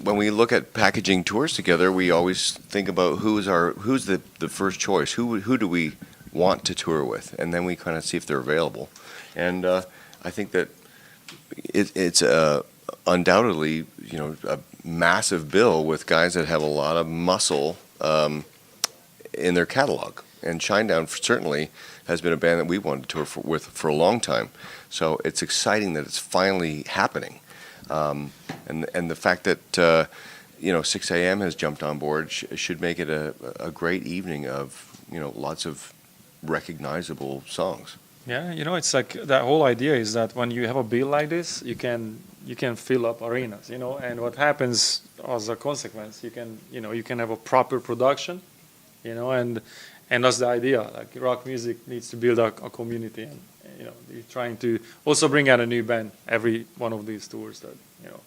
when we look at packaging tours together, we always think about who's the first choice, who do we want to tour with, and then we kind of see if they're available. And I think that it's undoubtedly, you know, a massive bill with guys that have a lot of muscle in their catalog. And Shinedown certainly has been a band that we wanted to tour with for a long time. So it's exciting that it's finally happening. And the fact that you know, 6 AM has jumped on board should make it a great evening of, you know, lots of recognizable songs. Yeah, you know, it's like that whole idea is that when you have a bill like this, you can fill up arenas, you know, and what happens as a consequence, you can have a proper production, you know, and that's the idea. Like rock music needs to build a community, and you know, you're trying to also bring out a new band every one of these tours that, you know,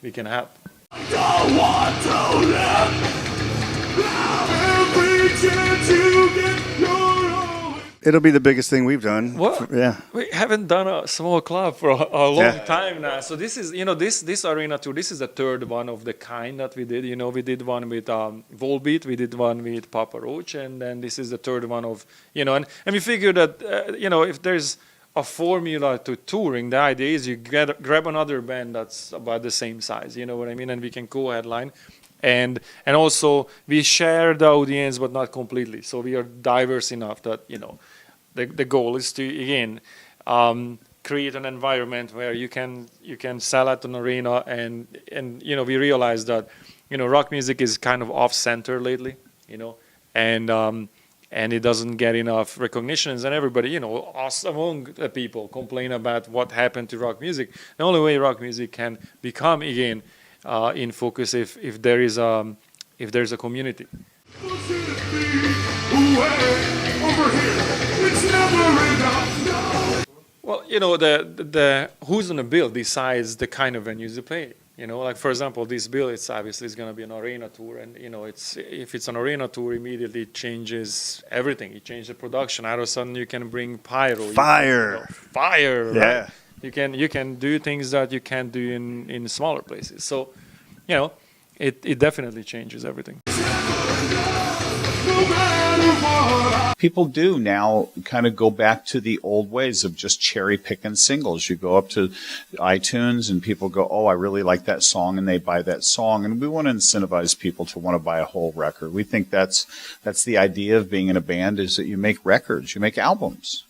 we can have. I don't want to live every chance you get your own. It'll be the biggest thing we've done. What? Yeah. We haven't done a small club for a long Yeah. time now. So this is, you know, this arena tour, this is the third one of the kind that we did. You know, we did one with Volbeat, we did one with Papa Roach, and then this is the third one of, you know, and we figured that, you know, if there's a formula to touring, the idea is you grab another band that's about the same size, you know what I mean, and we can co-headline. And also we share the audience, but not completely. So we are diverse enough that, you know, the goal is to, again, create an environment where you can sell at an arena, and you know, we realize that, you know, rock music is kind of off center lately, you know, and it doesn't get enough recognitions, and everybody, you know, us among the people complain about what happened to rock music. The only way rock music can become again in focus if there is a community. Well, you know, the who's on the bill decides the kind of venues you play. You know, like for example, this bill, it's obviously is going to be an arena tour, and you know, if it's an arena tour, immediately it changes everything. It changes the production. All of a sudden, you can bring pyro, fire. Yeah. Right? You can do things that you can't do in smaller places. So, you know, it definitely changes everything. People do now kind of go back to the old ways of just cherry picking singles. You go up to iTunes and people go, oh, I really like that song, and they buy that song. And we want to incentivize people to want to buy a whole record. We think that's the idea of being in a band, is that you make records, you make albums.